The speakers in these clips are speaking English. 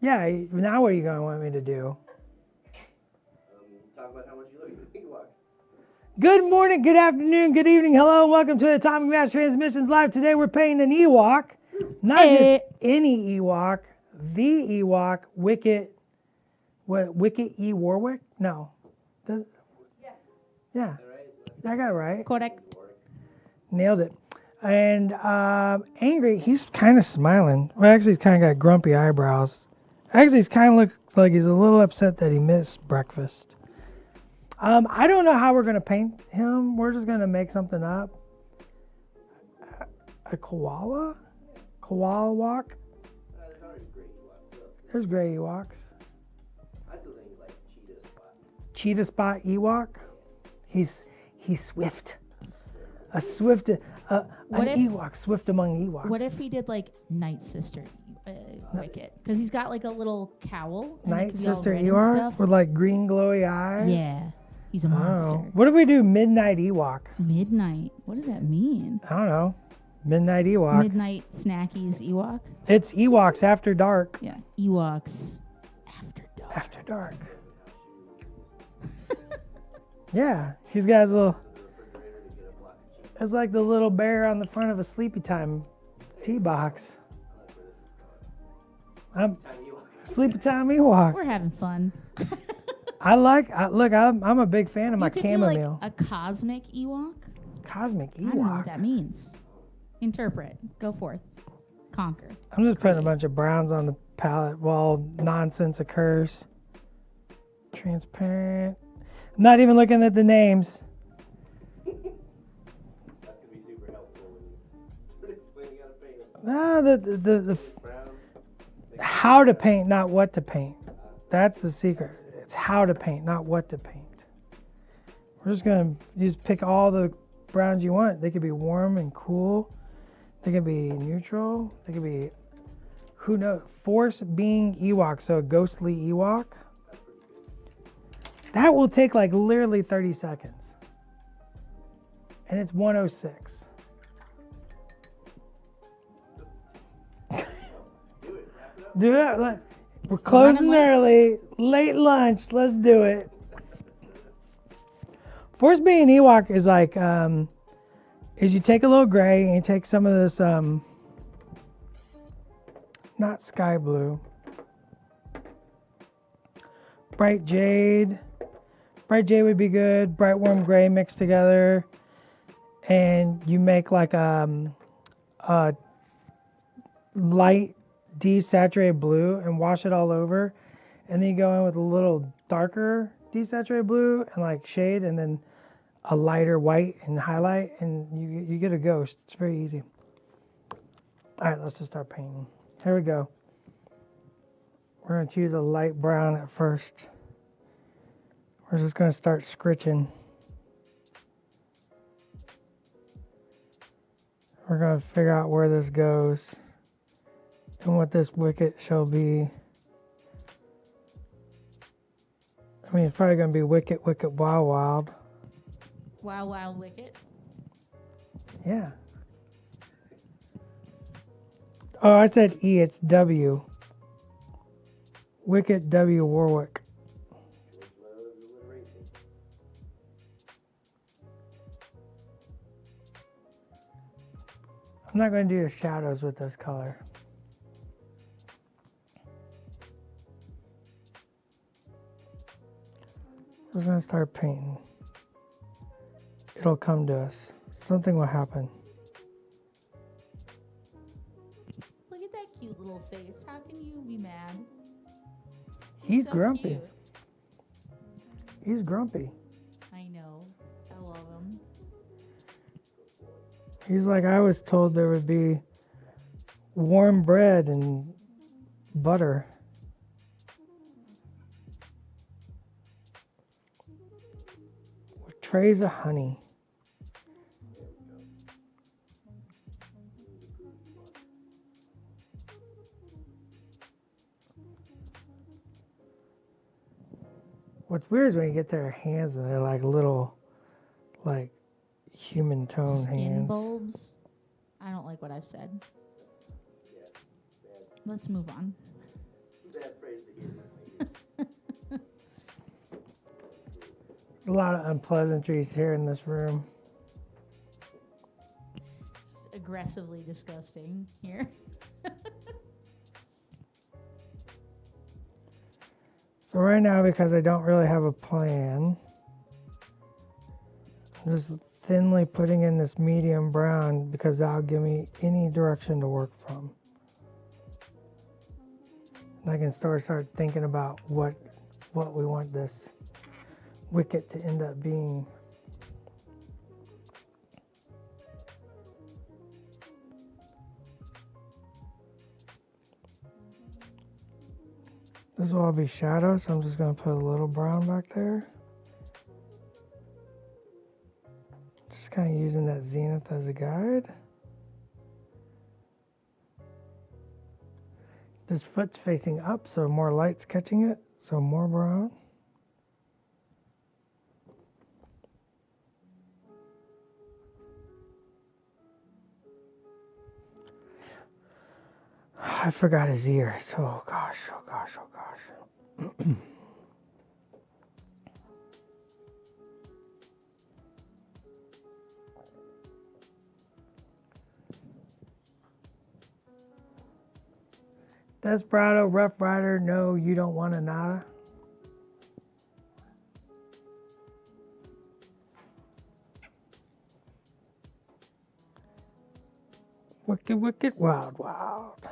Yeah, now what are you going to want me to do? Talk about how much you love your Ewoks. Good morning, good afternoon, good evening, hello, and welcome to Atomic Mass Transmissions Live. Today we're painting an Ewok. Not just any Ewok, the Ewok, Wicket. What, Wicket E. Warwick? No. Yes. Yeah, I got it right. Correct. Nailed it. And angry, he's kind of smiling. Well, actually, he's kind of got grumpy eyebrows. Actually, he's kind of looks like he's a little upset that he missed breakfast. I don't know how we're going to paint him. We're just going to make something up. A koala? Koala walk? There's already gray Ewoks. There's gray Ewoks. I still think like cheetah spot. Cheetah spot Ewok? He's swift. A swift, an Ewok, swift among Ewoks. What if he did like Night Sister Wicket? Because he's got like a little cowl. and it Night could be all Sister red and Ewok stuff. with like green glowy eyes? Yeah, he's a I don't monster. know. What if we do Midnight Ewok? Midnight. What does that mean? I don't know. Midnight Ewok. Midnight Snackies Ewok. It's Ewoks After Dark. Yeah, Ewoks After Dark. After Dark. Yeah, he's got his little. It's like the little bear on the front of a Sleepy Time tea box. I'm Sleepy Time Ewok. We're having fun. Look, I'm a big fan of my You could do chamomile. like a cosmic Ewok. Cosmic I don't know what Ewok. that means. Interpret. Go forth. Conquer. I'm just putting a bunch of browns on the palette while nonsense occurs. Transparent. I'm not even looking at the names. That could be super helpful when you start explaining how to paint them. No, the Brown. how to paint, not what to paint. That's the secret. It's how to paint, not what to paint. We're just gonna just pick all the browns you want. They could be warm and cool. They could be neutral. They could be, who knows? Force being Ewok, so a ghostly Ewok. That will take like literally 30 seconds. And it's 1:06. Do it. We're closing early. Late lunch. Let's do it. Force being Ewok is like, is you take a little gray and you take some of this, not sky blue, bright jade. Bright jade would be good. Bright warm gray mixed together, and you make like a light desaturated blue and wash it all over, and then you go in with a little darker desaturated blue and like shade, and then a lighter white and highlight, and you get a ghost. It's very easy. All right, let's just start painting. Here we go. We're going to choose a light brown at first. We're just going to start scritching. We're going to figure out where this goes and what this wicket shall be. I mean, it's probably going to be Wicket, Wicket, Wild, Wild. Wild Wild Wicket. Yeah. Oh, I said E, it's W. Wicket W Warwick. I'm not going to do the shadows with this color. We're going to start painting. It'll come to us. Something will happen. Look at that cute little face. How can you be mad? He's so grumpy. cute. He's grumpy. I know. I love him. He's like, I was told there would be warm bread and butter. With trays of honey. What's weird is when you get their hands and they're like little, like human tone Skin hands. bulbs. I don't like what I've said. Let's move on. Bad A lot of unpleasantries here in this room. It's aggressively disgusting here. So right now, because I don't really have a plan, I'm just thinly putting in this medium brown because that'll give me any direction to work from. And I can start thinking about what we want this wicket to end up being. This will all be shadow, so I'm just going to put a little brown back there. Just kind of using that zenith as a guide. This foot's facing up, so more light's catching it, so more brown. I forgot his ears. Oh gosh, oh gosh, oh gosh. Desperado, Rough Rider, no, you don't want a nada. Wicked, wicked, wild, wild.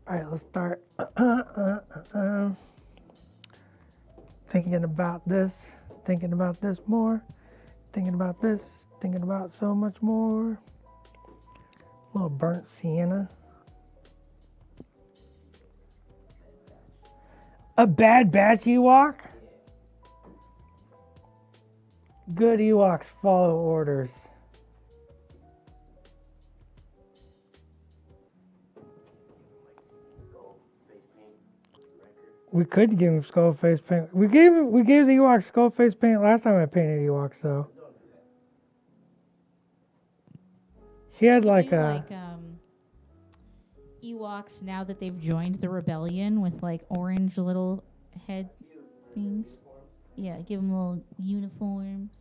All right, let's start thinking about this more, thinking about this, thinking about so much more. A little burnt sienna. A Bad Batch Ewok? Good Ewoks follow orders. We could give him skull face paint. We gave the Ewok skull face paint last time I painted Ewoks, though. He had like Ewoks now that they've joined the rebellion with like orange little head things. Yeah, give them little uniforms.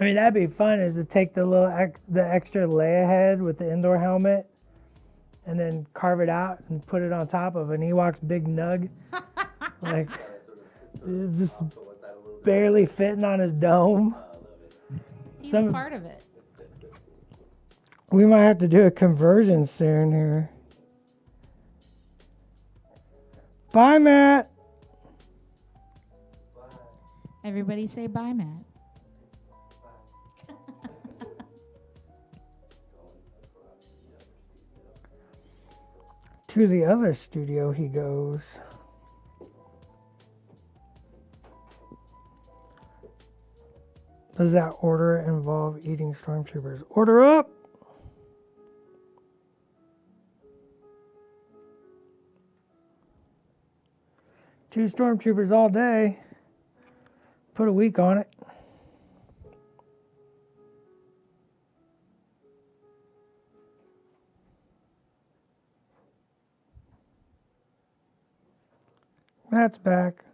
I mean, that'd be fun, is to take the little the extra Leia head with the indoor helmet and then carve it out and put it on top of an Ewok's big nug. Like, it's just barely fitting on his dome. He's part of it. We might have to do a conversion soon here. Bye, Matt. Everybody say bye, Matt. To the other studio he goes. Does that order involve eating stormtroopers? Order up! Two stormtroopers all day. Put a week on it. Matt's back.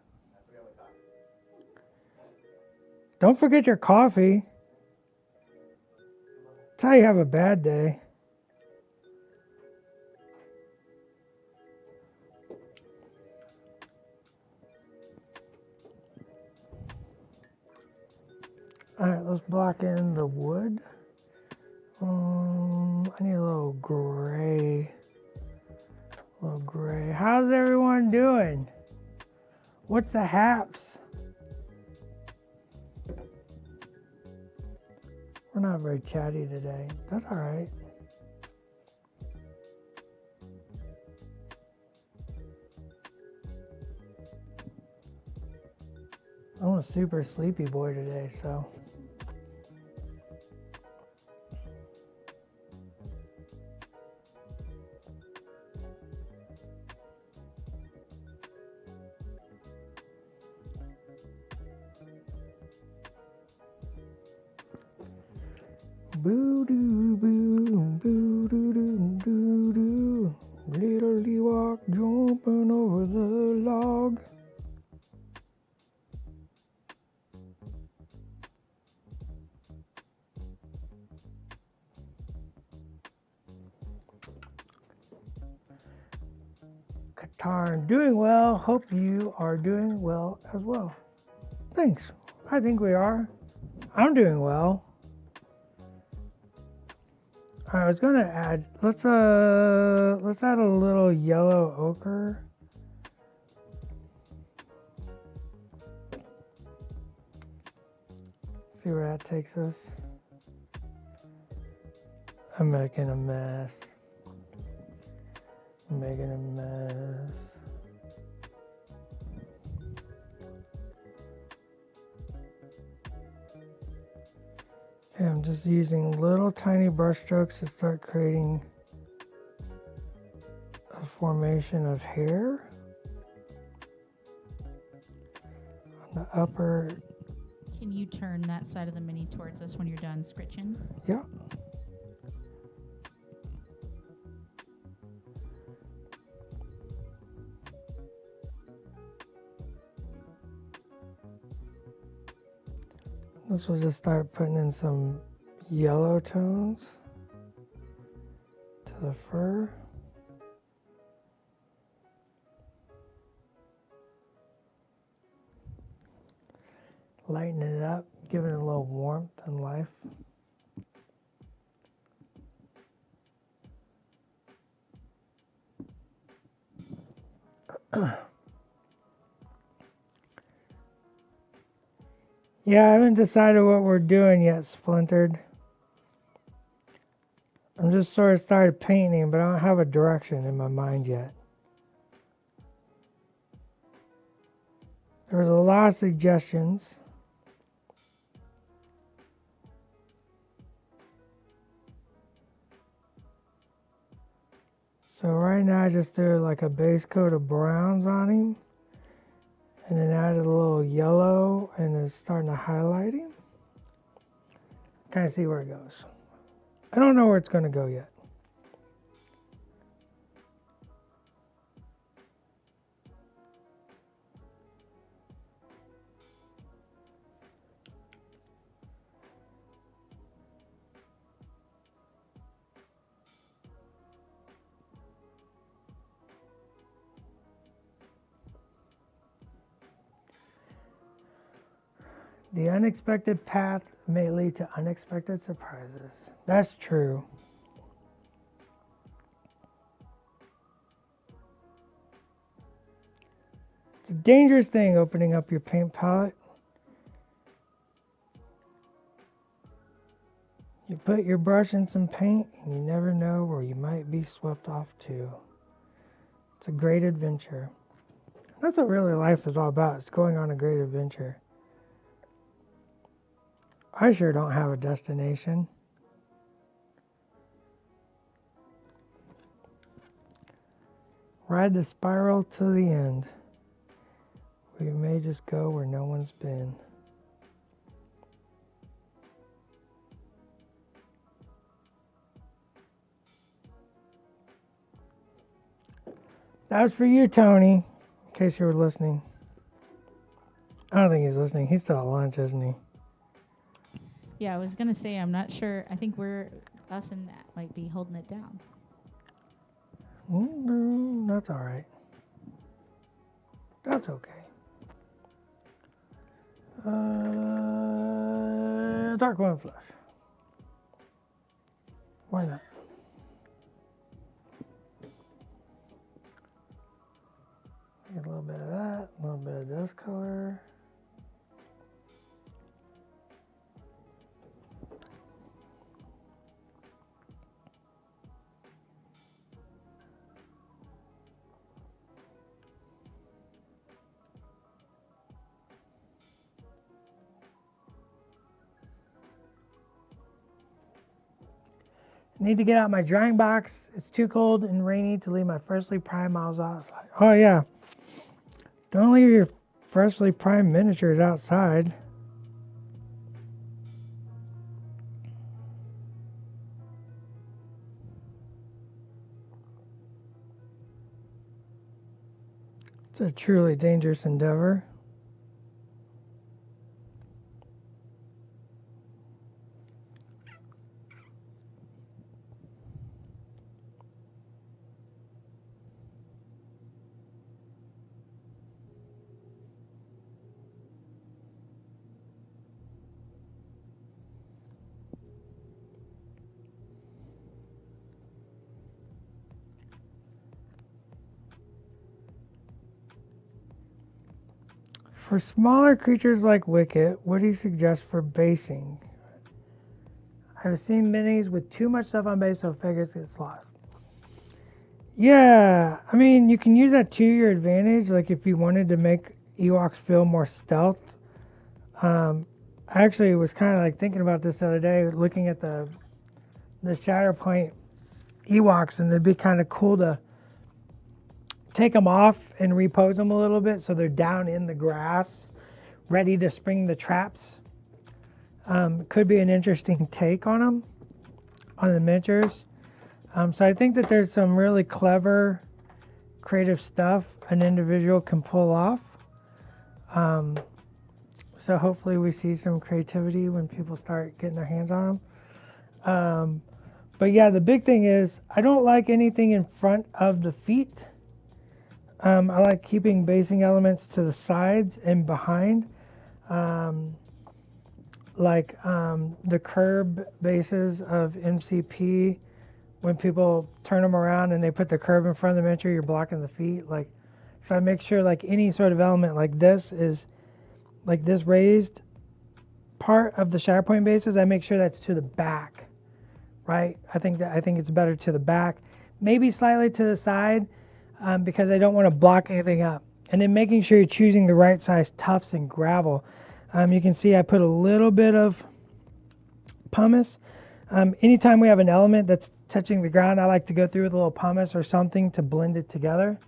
Don't forget your coffee. That's how you have a bad day. Alright, let's block in the wood. I need a little gray. How's everyone doing? What's the haps? We're not very chatty today. That's alright. I'm a super sleepy boy today, so. boo doo boo boo doo doo doo doo. Little Ewok jumping over the log. Katarn, doing well. Hope you are doing well as well. Thanks. I think we are. I'm doing well. I was gonna add. Let's add a little yellow ochre. See where that takes us. I'm making a mess. Making a mess. Okay, I'm just using little tiny brush strokes to start creating a formation of hair on the upper. Can you turn that side of the mini towards us when you're done scritching? Yeah. This will just start putting in some yellow tones to the fur. Lighten it up, giving it a little warmth and life. Yeah, I haven't decided what we're doing yet, Splintered. I'm just sort of started painting, but I don't have a direction in my mind yet. There was a lot of suggestions. So right now I just do like a base coat of browns on him. And then added a little yellow and it's starting to highlight him. Kind of see where it goes. I don't know where it's going to go yet. The unexpected path may lead to unexpected surprises. That's true. It's a dangerous thing opening up your paint palette. You put your brush in some paint and you never know where you might be swept off to. It's a great adventure. That's what really life is all about. It's going on a great adventure. I sure don't have a destination. Ride the spiral to the end. We may just go where no one's been. That was for you, Tony, in case you were listening. I don't think he's listening. He's still at lunch, isn't he? Yeah, I was going to say, I'm not sure. I think us and Matt might be holding it down. That's all right. That's okay. Dark one flush. Why not? Get a little bit of that, a little bit of this color. Need to get out my drying box. It's too cold and rainy to leave my freshly primed models outside. Oh yeah. Don't leave your freshly primed miniatures outside. It's a truly dangerous endeavor. For smaller creatures like Wicket, what do you suggest for basing? I've seen minis with too much stuff on base, so figures get lost. Yeah, I mean, you can use that to your advantage. Like if you wanted to make Ewoks feel more stealth. I actually was kind of like thinking about this the other day, looking at the Shatterpoint Ewoks, and it'd be kind of cool to take them off and repose them a little bit so they're down in the grass, ready to spring the traps. Could be an interesting take on them, on the miniatures. So I think that there's some really clever, creative stuff an individual can pull off. So hopefully we see some creativity when people start getting their hands on them. But yeah, the big thing is I don't like anything in front of the feet. I like keeping basing elements to the sides and behind. The curb bases of MCP, when people turn them around and they put the curb in front of the miniature, you're blocking the feet. So I make sure any sort of element like this is like this raised part of the Shatterpoint bases. I make sure that's to the back, right? I think it's better to the back, maybe slightly to the side, because I don't want to block anything up. And then making sure you're choosing the right size tufts and gravel. You can see I put a little bit of pumice. Anytime we have an element that's touching the ground, I like to go through with a little pumice or something to blend it together.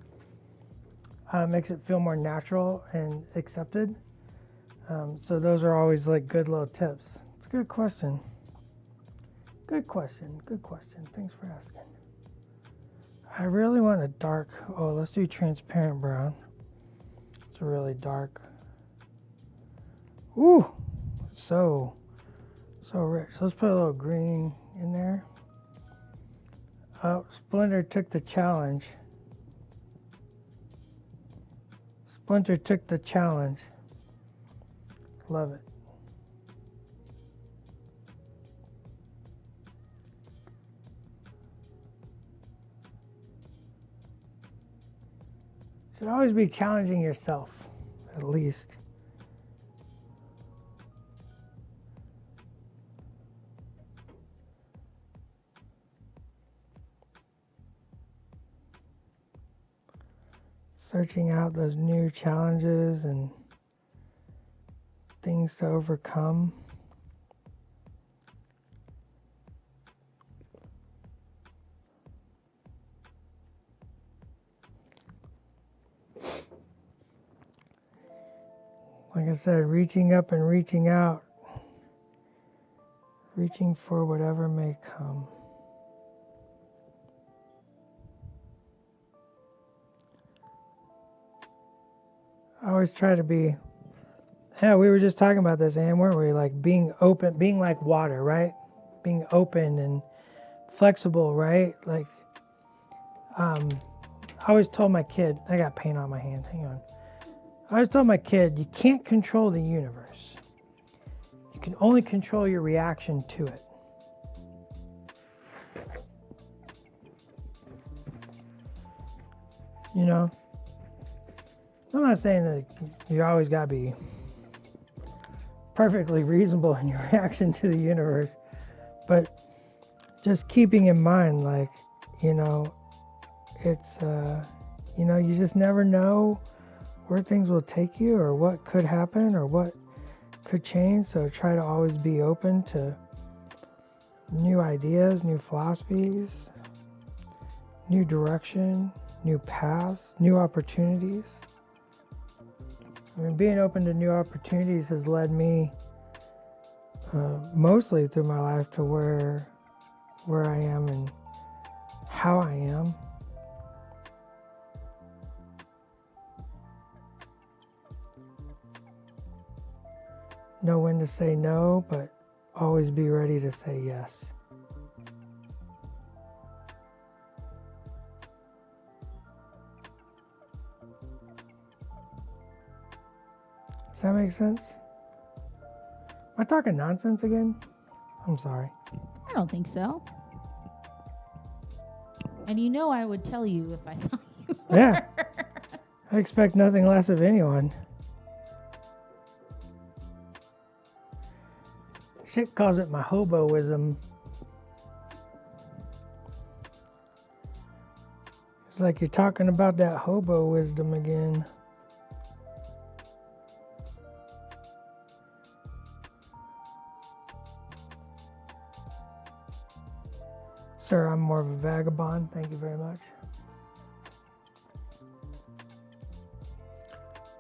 Makes it feel more natural and accepted. So those are always good little tips. It's a good question. Good question. Thanks for asking. I really want a dark, let's do transparent brown. It's really dark. Ooh, so rich. So let's put a little green in there. Oh, Splinter took the challenge. Love it. Should always be challenging yourself, at least. Searching out those new challenges and things to overcome. Like I said, reaching up and reaching out, reaching for whatever may come. I always try to be, we were just talking about this, Anne, weren't we? Like being open, being like water, right? Being open and flexible, right? I always told my kid, I got paint on my hand, hang on. I always told my kid, you can't control the universe. You can only control your reaction to it. You know? I'm not saying that you always got to be perfectly reasonable in your reaction to the universe, but just keeping in mind, it's, you just never know where things will take you or what could happen or what could change. So try to always be open to new ideas, new philosophies, new direction, new paths, new opportunities. I mean, being open to new opportunities has led me mostly through my life to where I am and how I am. Know when to say no, but always be ready to say yes. Does that make sense? Am I talking nonsense again? I'm sorry. I don't think so. And you know I would tell you if I thought you were. Yeah. I expect nothing less of anyone. Shit calls it my hoboism. It's like you're talking about that hobo wisdom again. Sir, I'm more of a vagabond. Thank you very much.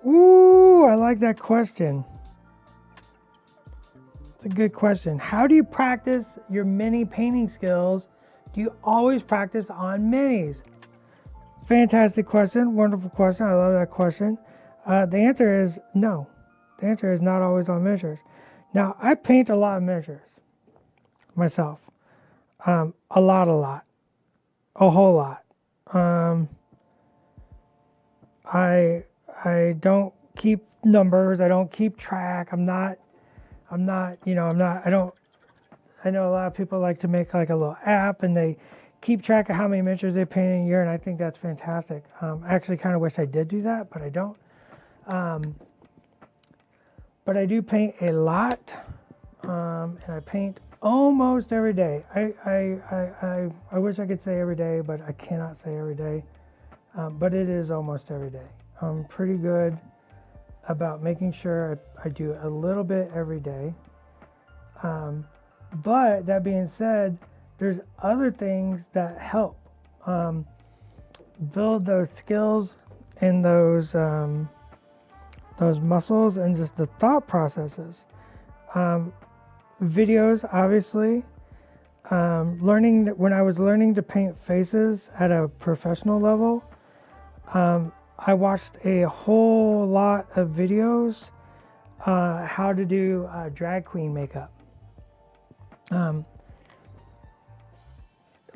Ooh, I like that question. It's a good question. How do you practice your mini painting skills? Do you always practice on minis? Fantastic question. Wonderful question. I love that question. The answer is no. The answer is not always on miniatures. Now, I paint a lot of miniatures myself. A lot. A whole lot. I don't keep numbers. I don't keep track. I know a lot of people like to make like a little app and they keep track of how many miniatures they paint in a year, and I think that's fantastic. I actually kind of wish I did do that, but I don't. But I do paint a lot, and I paint almost every day. I wish I could say every day, but I cannot say every day. But it is almost every day. I'm pretty good about making sure I do a little bit every day. But that being said, there's other things that help build those skills and those muscles and just the thought processes. Videos, obviously. When I was learning to paint faces at a professional level, I watched a whole lot of videos how to do drag queen makeup.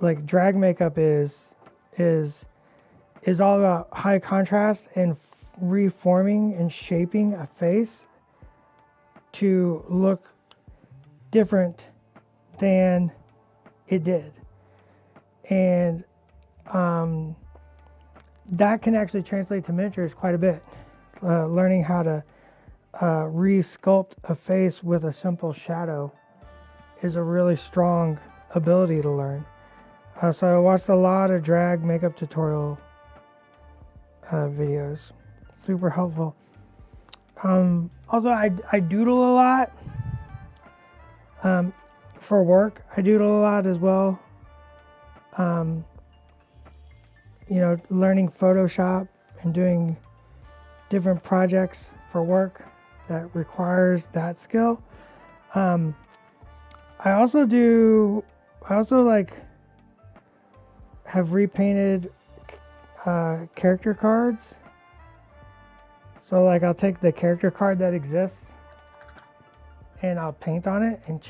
Like drag makeup is all about high contrast and reforming and shaping a face to look different than it did. And that can actually translate to miniatures quite a bit. Learning how to re-sculpt a face with a simple shadow is a really strong ability to learn. So I watched a lot of drag makeup tutorial videos. Super helpful. Also, I doodle a lot. For work, I doodle a lot as well. Learning Photoshop and doing different projects for work that requires that skill. I also have repainted character cards. So like I'll take the character card that exists and I'll paint on it and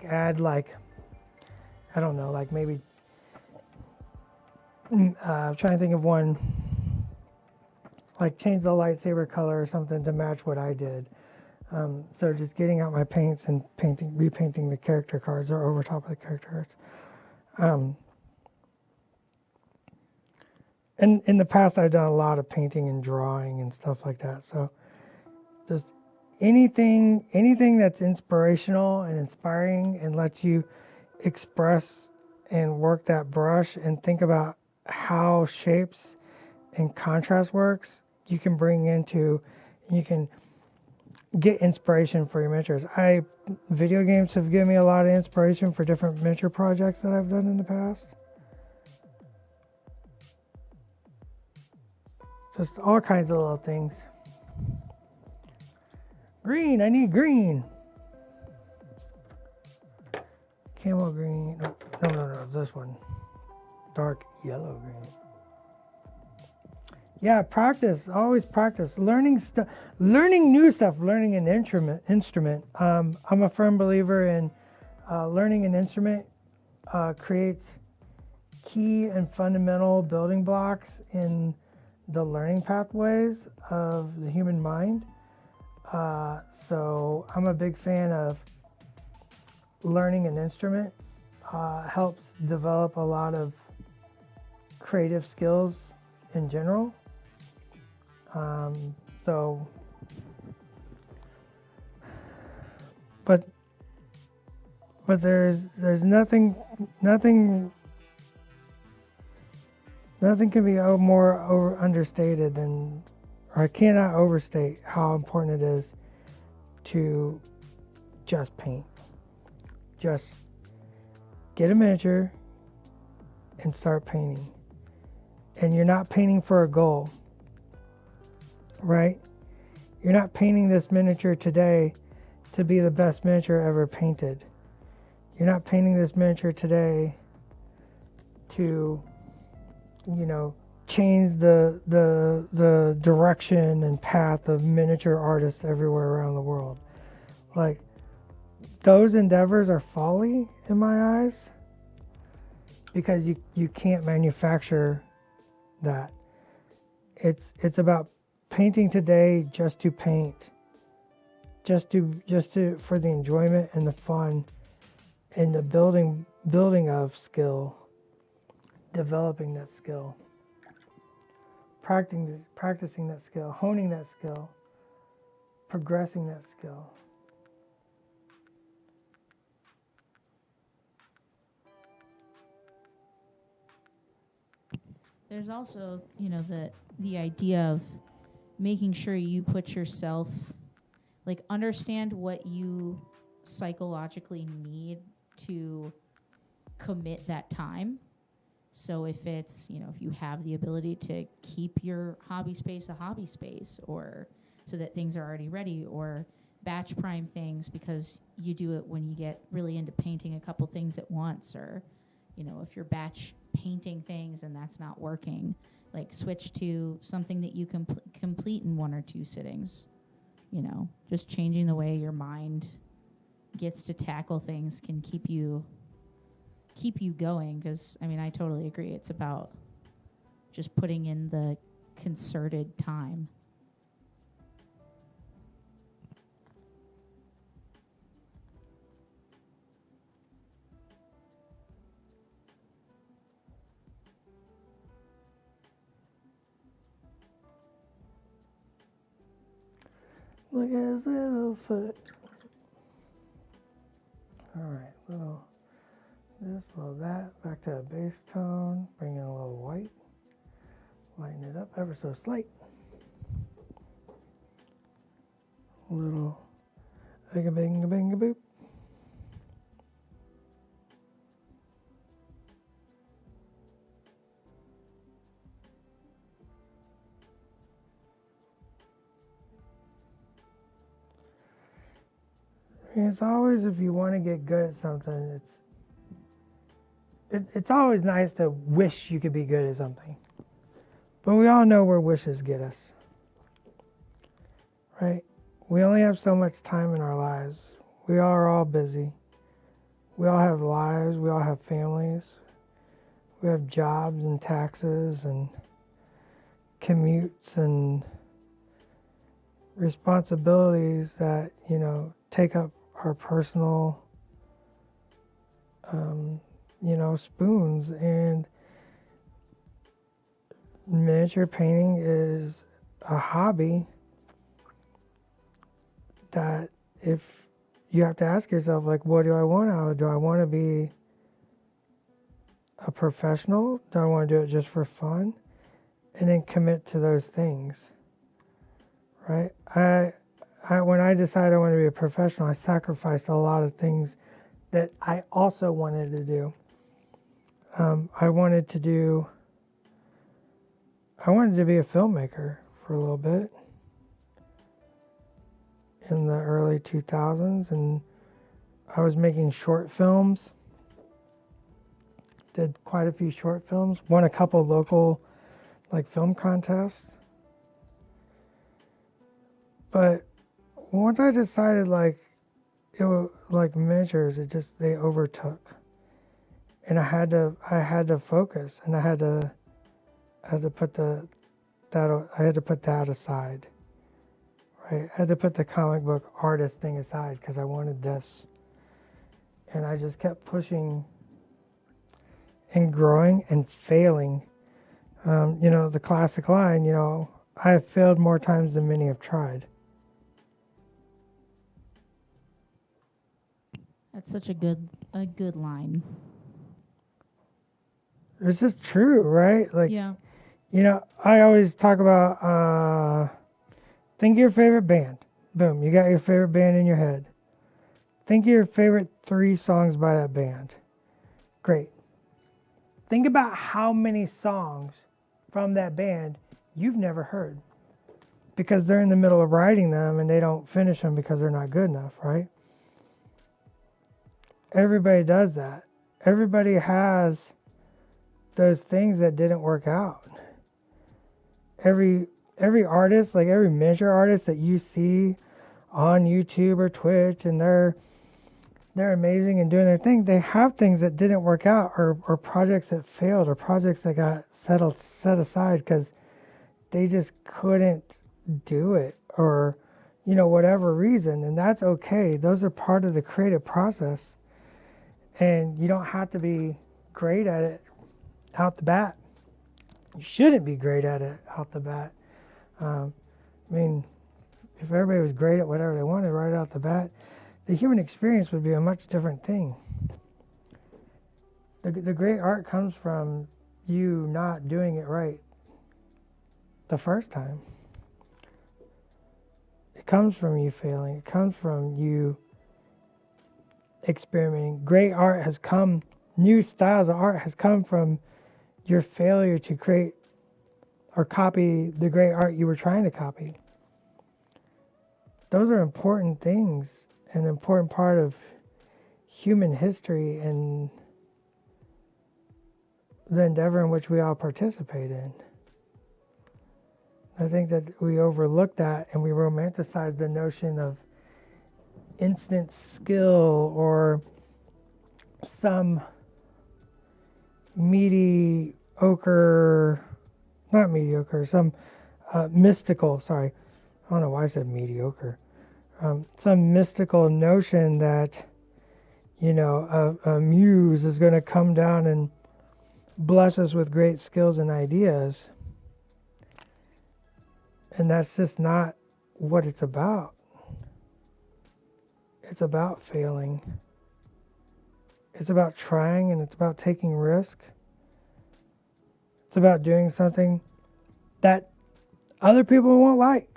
add I don't know, like maybe I'm trying to think of one, like change the lightsaber color or something to match what I did. So just getting out my paints and repainting the character cards or over top of the character cards. And in the past, I've done a lot of painting and drawing and stuff like that. So just anything that's inspirational and inspiring and lets you express and work that brush and think about how shapes and contrast works, you can get inspiration for your miniatures. Video games have given me a lot of inspiration for different miniature projects that I've done in the past. Just all kinds of little things. Green, I need green. Camel green. No, this one. Dark yellow green. Yeah, practice. Always practice. Learning stuff, learning new stuff, learning an instrument. I'm a firm believer in learning an instrument creates key and fundamental building blocks in the learning pathways of the human mind. So I'm a big fan of learning an instrument. Helps develop a lot of creative skills in general. So, but there's nothing can be more understated than, or I cannot overstate how important it is to just paint. Just get a miniature and start painting. And you're not painting for a goal, right? You're not painting this miniature today to be the best miniature ever painted. You're not painting this miniature today to, change the direction and path of miniature artists everywhere around the world. Like, those endeavors are folly in my eyes, because you can't manufacture that. It's about painting today just to paint, just to for the enjoyment and the fun and the building of skill, developing that skill, practicing that skill, honing that skill, progressing that skill. There's also, the idea of making sure you put yourself, like, understand what you psychologically need to commit that time. So if it's, if you have the ability to keep your hobby space a hobby space, or so that things are already ready, or batch prime things because you do it when you get really into painting a couple things at once, or, if you're batch painting things and that's not working, like, switch to something that you can complete in 1 or 2 sittings. Just changing the way your mind gets to tackle things can keep you going, because I totally agree. It's about just putting in the concerted time. Look at his little foot. Alright, little this, little that, back to a base tone, bring in a little white, lighten it up ever so slight. Little bing-a-boop. It's always, if you want to get good at something, it's always nice to wish you could be good at something. But we all know where wishes get us, right? We only have so much time in our lives. We are all busy. We all have lives. We all have families. We have jobs and taxes and commutes and responsibilities that, take up our personal, spoons. And miniature painting is a hobby that, if you have to ask yourself, like, what do I want out of it? Do I want to be a professional? Do I want to do it just for fun? And then commit to those things, right? When I decided I wanted to be a professional, I sacrificed a lot of things that I also wanted to do. I wanted to be a filmmaker for a little bit in the early 2000s, and I was making short films. Did quite a few short films. Won a couple local, like film contests. But once I decided like it was like miniatures, they overtook, and I had to focus, and I had to put that aside, right? I had to put the comic book artist thing aside because I wanted this, and I just kept pushing and growing and failing. The classic line, I have failed more times than many have tried. That's such a good line. It's just true, right? Like, Yeah. I always talk about, think of your favorite band. Boom, you got your favorite band in your head. Think of your favorite 3 songs by that band. Great. Think about how many songs from that band you've never heard because they're in the middle of writing them and they don't finish them because they're not good enough, right? Everybody does that. Everybody has those things that didn't work out. Every artist, like every miniature artist that you see on YouTube or Twitch, and they're amazing and doing their thing, they have things that didn't work out, or projects that failed, or projects that got set aside because they just couldn't do it, or whatever reason, and that's okay. Those are part of the creative process, and you don't have to be great at it out the bat. You shouldn't be great at it out the bat. If everybody was great at whatever they wanted right out the bat, the human experience would be a much different thing. The great art comes from you not doing it right the first time. It comes from you failing. It comes from you experimenting. Great art has come, new styles of art has come from your failure to create or copy the great art you were trying to copy. Those are important things, an important part of human history and the endeavor in which we all participate in. I think that we overlook that and we romanticize the notion of instant skill or some mystical, sorry, I don't know why I said mediocre, some mystical notion that, a muse is going to come down and bless us with great skills and ideas. And that's just not what it's about. It's about failing. It's about trying, and it's about taking risk. It's about doing something that other people won't like.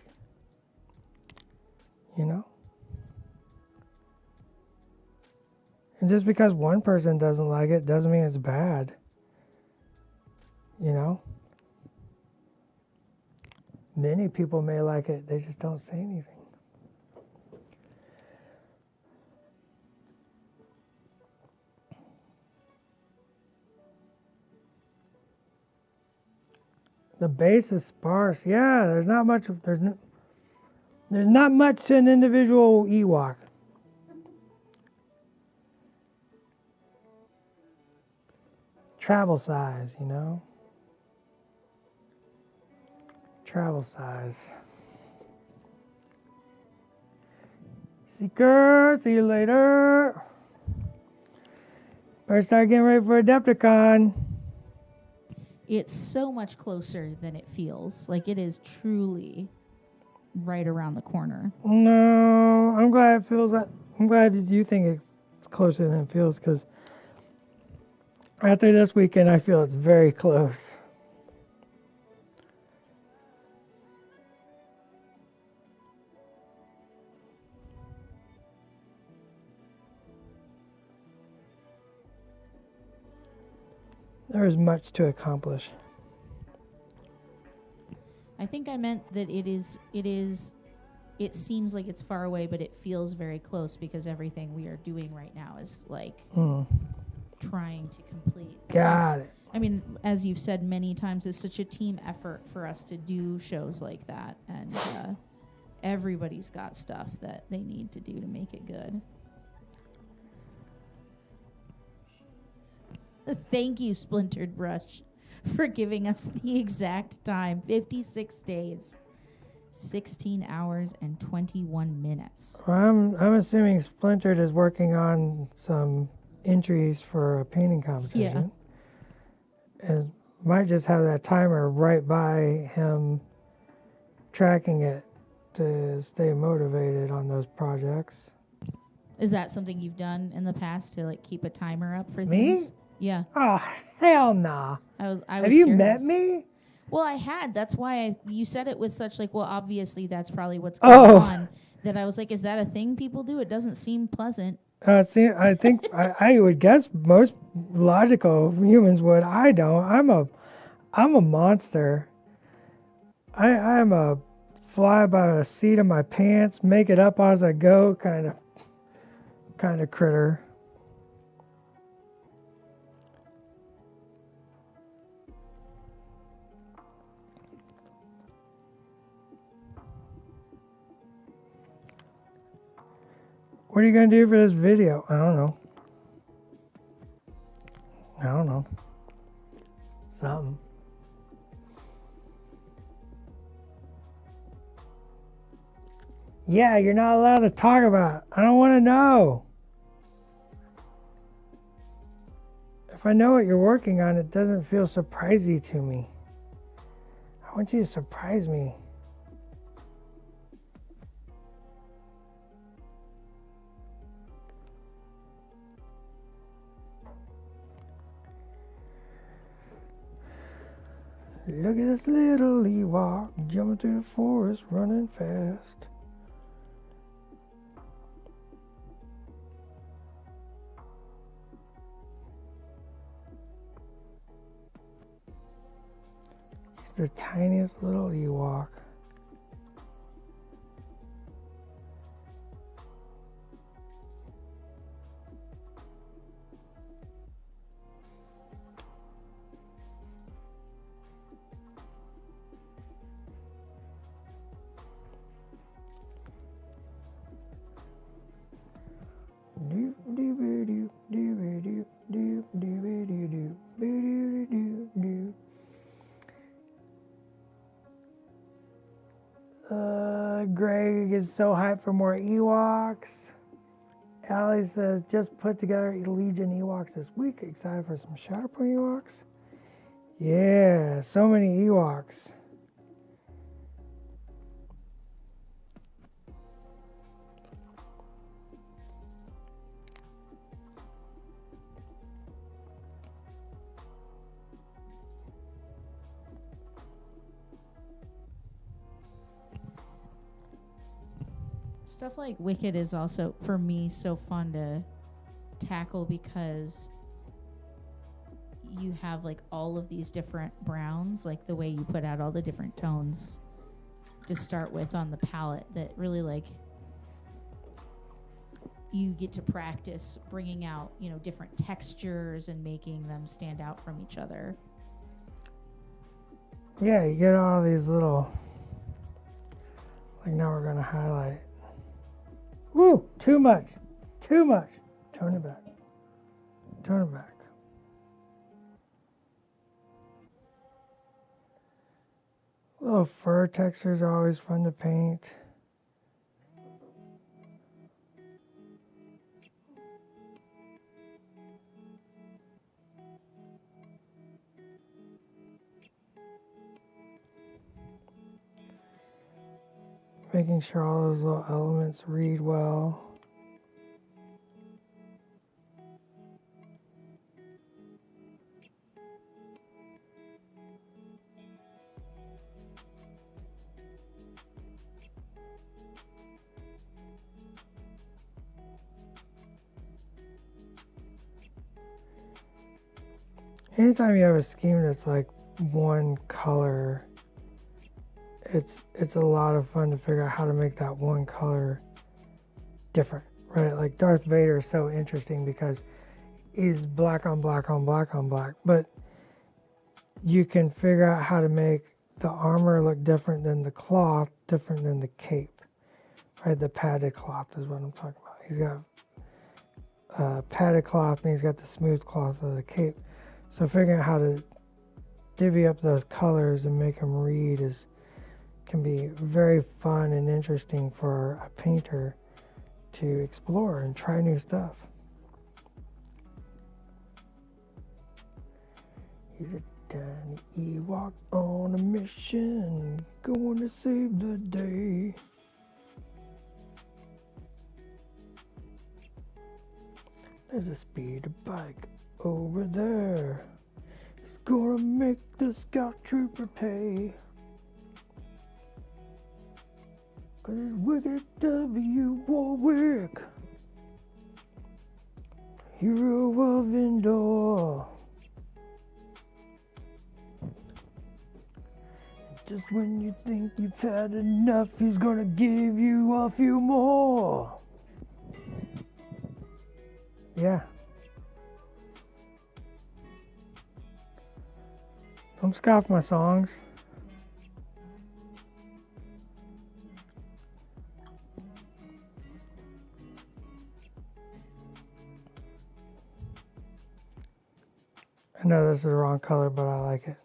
And just because one person doesn't like it doesn't mean it's bad. Many people may like it, they just don't say anything. The base is sparse. Yeah, there's not much to an individual Ewok. Travel size, Travel size. Seeker, see you later. Better start getting ready for Adepticon. It's so much closer than it feels. Like it is truly right around the corner. No, I'm glad it feels that. I'm glad that you think it's closer than it feels, because after this weekend, I feel it's very close. There is much to accomplish. I think I meant that it seems like it's far away, but it feels very close because everything we are doing right now is like trying to complete. Got it. I mean, as you've said many times, it's such a team effort for us to do shows like that, and everybody's got stuff that they need to do to make it good. Thank you, Splintered Brush, for giving us the exact time. 56 days, 16 hours, and 21 minutes. Well, I'm assuming Splintered is working on some entries for a painting competition. And might just have that timer right by him tracking it to stay motivated on those projects. Is that something you've done in the past to like keep a timer up for Me? things? Yeah. Oh, hell nah. I was Have you curious. met me? Well, I had. That's why you said it with such like, well, obviously that's probably what's going on. That I was like, is that a thing people do? It doesn't seem pleasant. See, I think I would guess most logical humans would. I don't. I'm a monster. I'm a fly by the seat of my pants, make it up as I go kind of critter. What are you going to do for this video? I don't know. Something. Yeah, you're not allowed to talk about it. I don't want to know. If I know what you're working on, it doesn't feel surprising to me. I want you to surprise me. Look at this little Ewok jumping through the forest, running fast. He's the tiniest little Ewok. Greg is so hyped for more Ewoks. Allie says, just put together Legion Ewoks this week. Excited for some Shatterpoint Ewoks? Yeah, so many Ewoks. Stuff like Wicket is also, for me, so fun to tackle because you have like all of these different browns, like the way you put out all the different tones to start with on the palette that really like you get to practice bringing out, you know, different textures and making them stand out from each other. Yeah, you get all these little, like now we're going to highlight. Woo, too much. Tone it back. Little fur textures are always fun to paint. Making sure all those little elements read well. Anytime you have a scheme that's like one color, it's a lot of fun to figure out how to make that one color different, right? Like Darth Vader is so interesting because is black on black on black on black, but you can figure out how to make the armor look different than the cloth, different than the cape, right? The padded cloth is what I'm talking about. He's got padded cloth and he's got the smooth cloth of the cape. So figuring out how to divvy up those colors and make them read can be very fun and interesting for a painter to explore and try new stuff. He's a tiny Ewok on a mission, going to save the day. There's a speeder bike over there. It's gonna make the scout trooper pay. 'Cause it's Wicket W. Warwick, hero of Endor. Just when you think you've had enough, he's gonna give you a few more. Yeah. Don't scoff my songs. I know this is the wrong color, but I like it.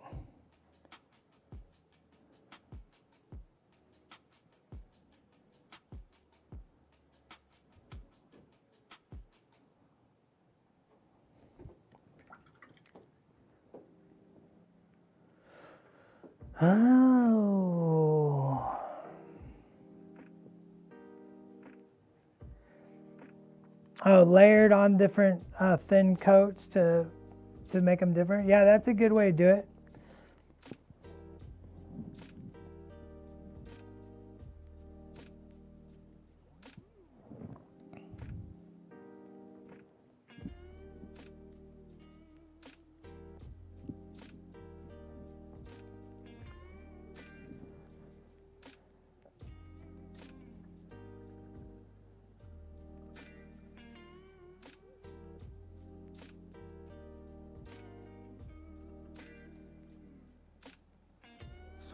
Oh. Oh, layered on different thin coats to make them different. Yeah, that's a good way to do it.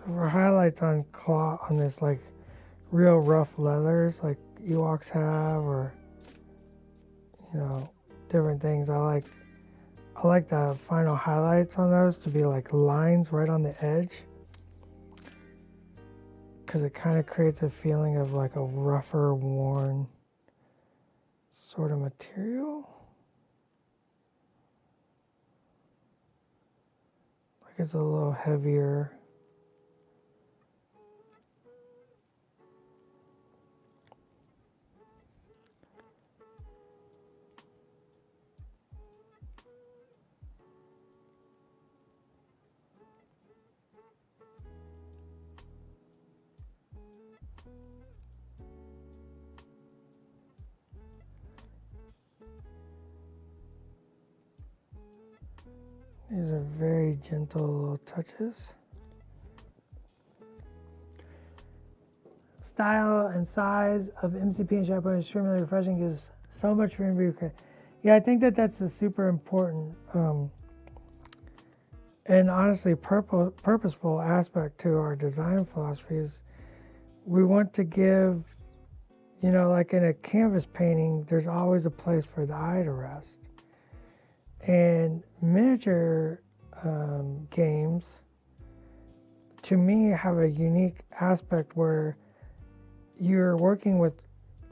For highlights on cloth, on this like real rough leathers like Ewoks have, or different things, I like the final highlights on those to be like lines right on the edge, because it kind of creates a feeling of like a rougher, worn sort of material. Like it's a little heavier. These are very gentle little touches. Style and size of MCP and Shatterpoint is extremely refreshing. Gives so much room to be. Yeah, I think that's a super important and honestly purposeful aspect to our design philosophy. Is we want to give, like in a canvas painting, there's always a place for the eye to rest. And miniature games, to me, have a unique aspect where you're working with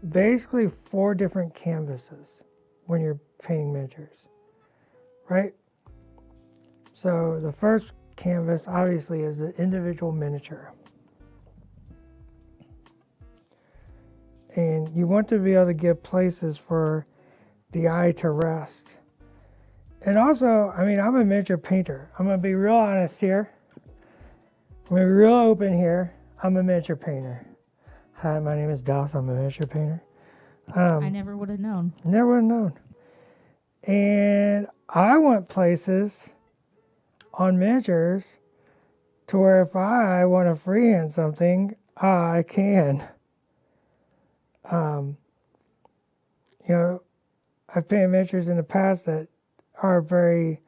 basically 4 different canvases when you're painting miniatures, right? So the first canvas, obviously, is the individual miniature. And you want to be able to give places for the eye to rest. And also, I'm a miniature painter. I'm going to be real honest here. I'm going to be real open here. I'm a miniature painter. Hi, my name is Dallas. I'm a miniature painter. I never would have known. Never would have known. And I want places on miniatures to where if I want to freehand something, I can. I've painted miniatures in the past that are very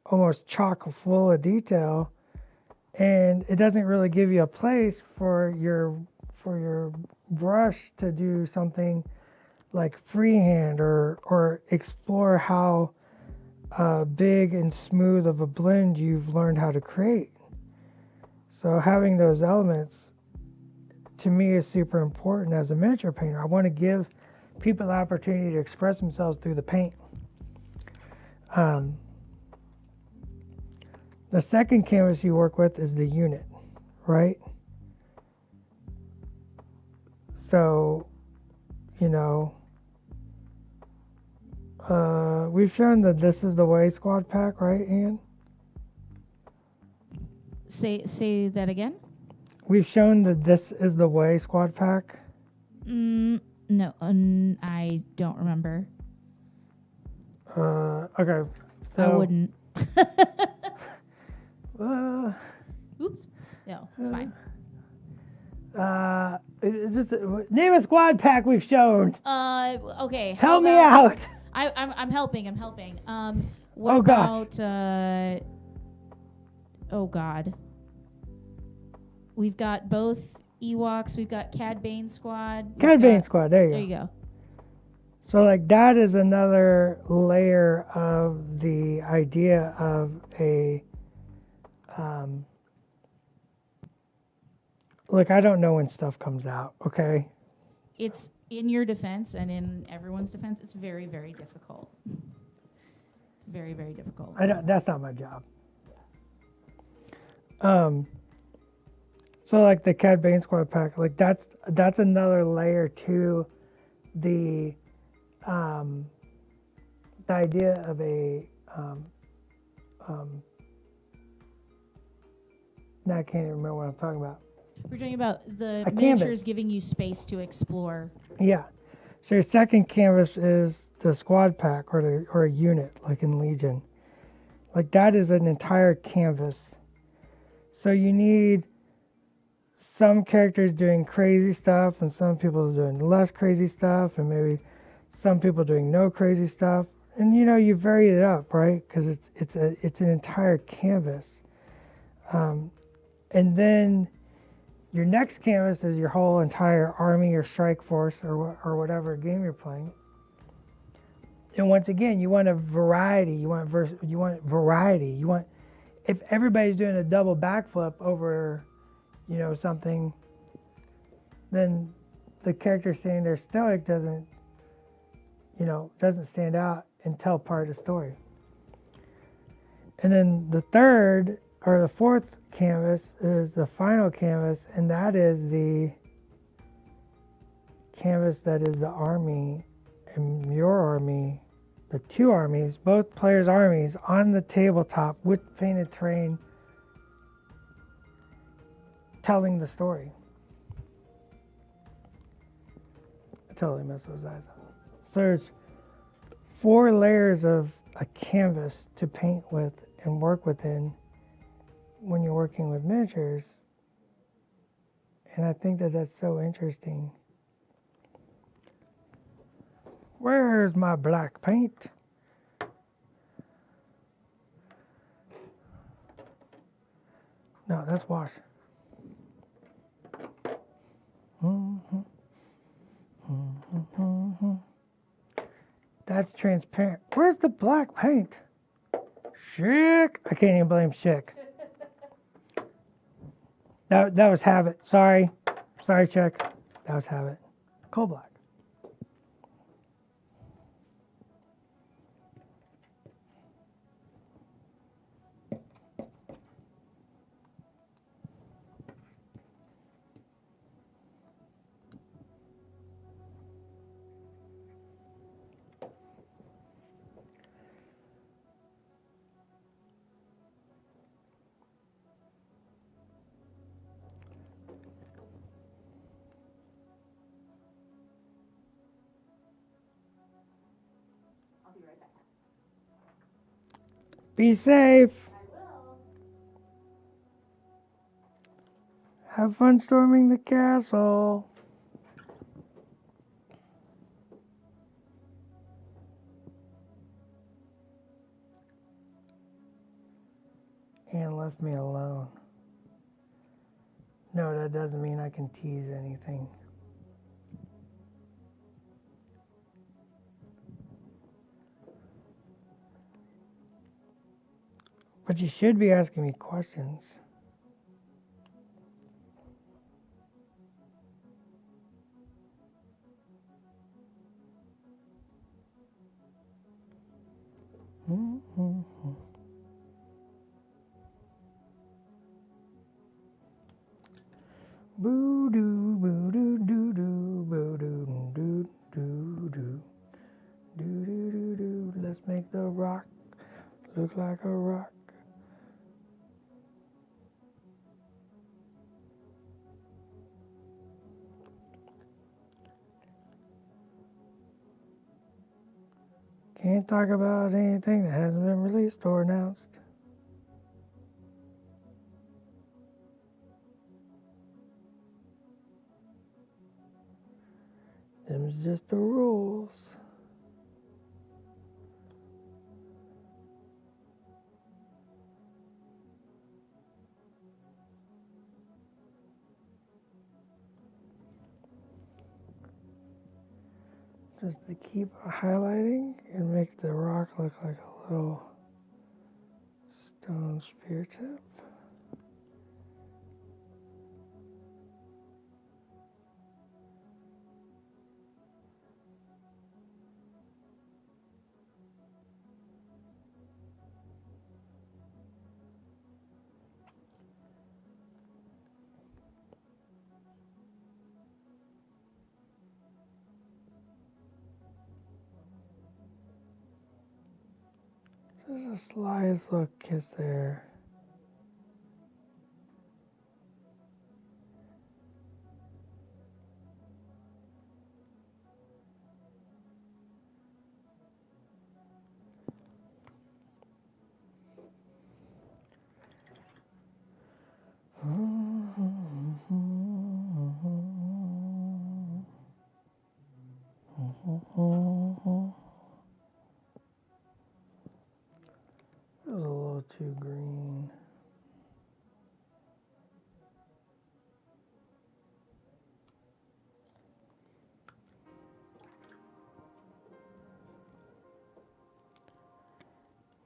almost chock full of detail, and it doesn't really give you a place for your brush to do something like freehand or explore how big and smooth of a blend you've learned how to create. So having those elements to me is super important as a miniature painter. I want to give people the opportunity to express themselves through the paint. The second canvas you work with is the unit, right? So, you know, we've shown that this is the way squad pack, right, Ian? Say that again. We've shown that this is the way squad pack. No, I don't remember. Okay, so I wouldn't. Uh, Oops. No, it's fine. it's just name a squad pack we've shown. Okay. Help me out. I'm helping. What Oh, about? Oh God. We've got both Ewoks. We've got Cad Bane Squad. Cad Bane Squad. There There you you go. go. So like that is another layer of the idea of a. Look, I don't know when stuff comes out. Okay. It's in your defense and in everyone's defense. It's very, very difficult. It's very, very difficult. That's not my job. So like the Cad Bane Squad pack, like that's another layer to the idea of a now I can't even remember what I'm talking about. We're talking about the A miniatures canvas. giving you space to explore. Yeah. So your second canvas is the squad pack or a unit like in Legion. Like that is an entire canvas. So you need some characters doing crazy stuff and some people doing less crazy stuff and maybe some people doing no crazy stuff. And you know, you vary it up, right? Because it's an entire canvas. And then your next canvas is your whole entire army or strike force or whatever game you're playing. And once again, you want a variety. You want variety. You want, if everybody's doing a double backflip over, you know, something, then the character standing there stoic doesn't stand out and tell part of the story. And then the third or the fourth canvas is the final canvas, and that is the canvas that is the army and your army, the two armies, both players' armies on the tabletop with painted terrain telling the story. I totally messed those eyes up. So there's 4 layers of a canvas to paint with and work within when you're working with miniatures. And I think that that's so interesting. Where's my black paint? No, that's wash. That's transparent. Where's the black paint? Chick. I can't even blame Chick. That was Habit. Sorry, Chick. That was Habit. Coal black. Be safe. I will. Have fun storming the castle. left me alone. No, that doesn't mean I can tease anything. But you should be asking me questions. Mm-hmm. Boo doo, boo doo doo doo, boo doo doo doo doo, doo doo doo doo. Let's make the rock look like a rock. Can't talk about anything that hasn't been released or announced. Them's just the rules. Just to keep highlighting and make the rock look like a little stone spear tip. Just the slightest little kiss there. That was a little too green.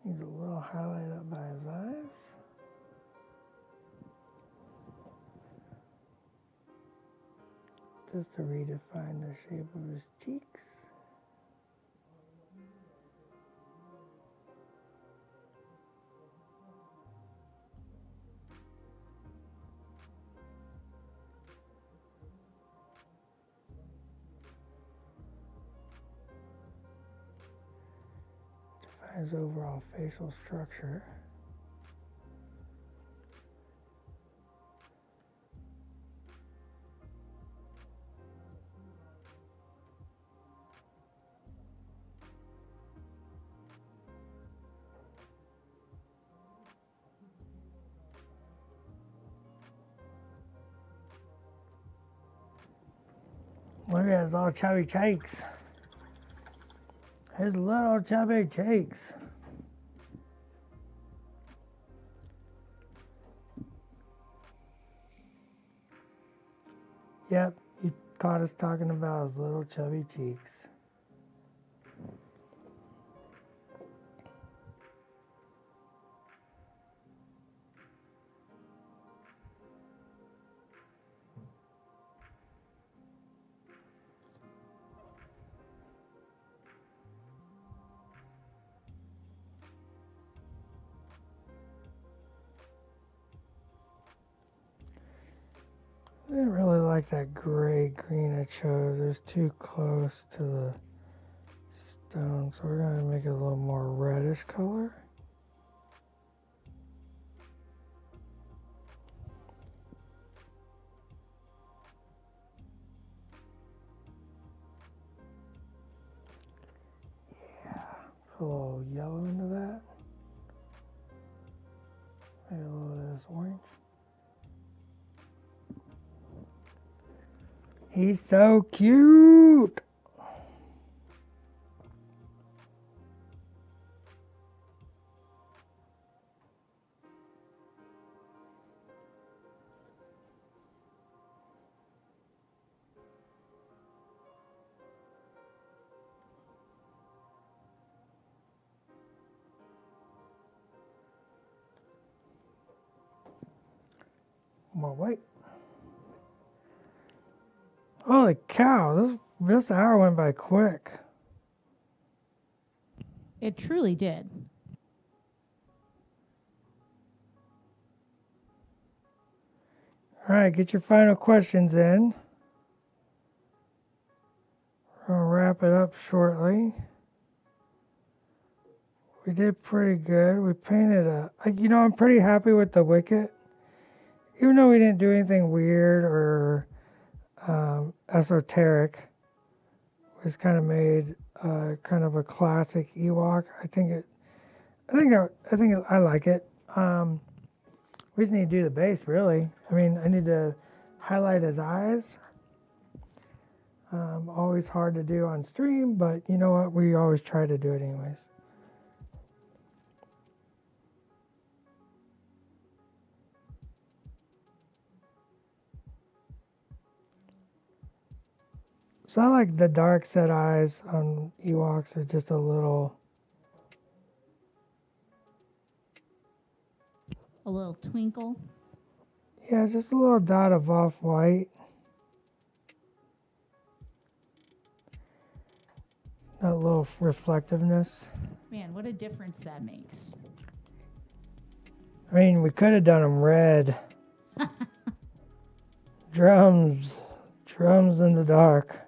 Needs a little highlight up by his eyes. Just to redefine the shape of his cheeks. Define his overall facial structure. Look at his little chubby cheeks. His little chubby cheeks. Yep, you caught us talking about his little chubby cheeks. I didn't really like that gray green I chose. It was too close to the stone, so we're going to make it a little more reddish color. Yeah, put a little yellow into that. Maybe a little of this orange. He's so cute. more white. Holy cow, this hour went by quick. It truly did. All right, get your final questions in. We'll wrap it up shortly. We did pretty good. We painted I'm pretty happy with the Wicket. Even though we didn't do anything weird or esoteric, we just kind of made kind of a classic Ewok. I like it. We just need to do the base, really. I mean, I need to highlight his eyes. Always hard to do on stream, but you know what? We always try to do it anyways. So I like the dark set eyes on Ewoks. Are just a little twinkle. Yeah, just a little dot of off-white. That little reflectiveness. Man, what a difference that makes. I mean, we could have done them red. Drums in the dark.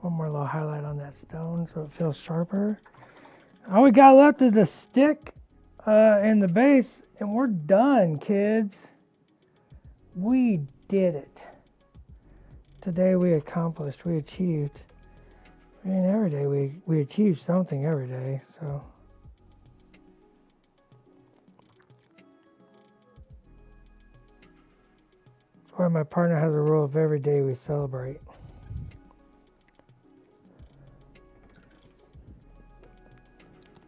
One more little highlight on that stone so it feels sharper. All we got left is the stick and the base, and we're done, kids. We did it. Today we accomplished, we achieved. I mean, every day we achieve something every day, so. That's why my partner has a rule of every day we celebrate.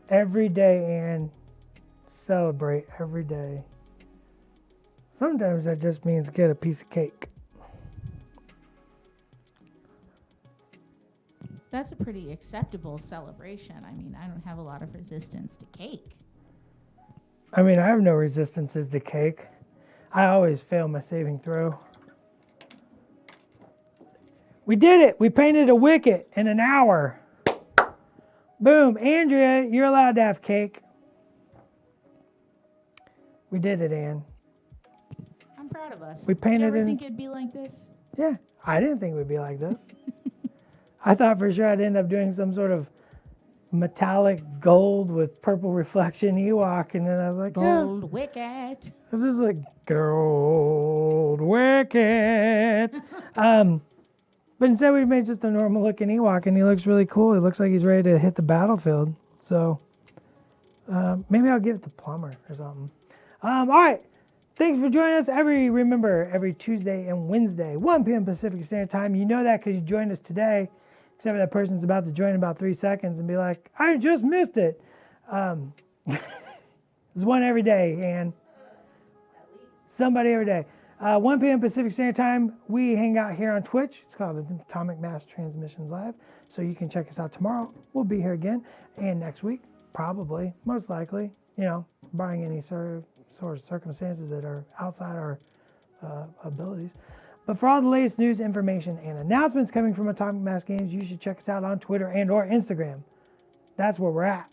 Every day, and celebrate every day. Sometimes that just means get a piece of cake. That's a pretty acceptable celebration. I mean, I don't have a lot of resistance to cake. I mean, I have no resistances to cake. I always fail my saving throw. We did it! We painted a Wicket in an hour. Boom. Andrea, you're allowed to have cake. We did it, Ann. I'm proud of us. We painted Did you ever in... think it'd be like this? Yeah, I didn't think it would be like this. I thought for sure I'd end up doing some sort of metallic gold with purple reflection Ewok, and then I was like, Gold Wicket. This is like gold Wicket. But instead we made just a normal looking Ewok, and he looks really cool. He looks like he's ready to hit the battlefield. So maybe I'll give it to Plumber or something. All right. Thanks for joining us. Remember, every Tuesday and Wednesday, 1 p.m. Pacific Standard Time. You know that because you joined us today. Except for that person's about to join in about 3 seconds and be like, I just missed it. There's one every day, and somebody every day. 1 p.m. Pacific Standard Time, we hang out here on Twitch. It's called Atomic Mass Transmissions Live. So you can check us out tomorrow. We'll be here again. And next week, probably, most likely, barring any sort of circumstances that are outside our abilities. But for all the latest news, information, and announcements coming from Atomic Mass Games, you should check us out on Twitter and or Instagram. That's where we're at.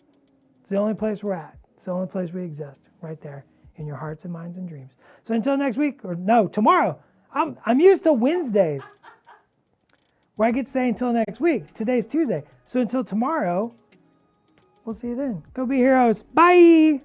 It's the only place we're at. It's the only place we exist, right there in your hearts and minds and dreams. So until next week, or no, tomorrow. I'm used to Wednesdays, where I get to say until next week. Today's Tuesday. So until tomorrow, we'll see you then. Go be heroes. Bye!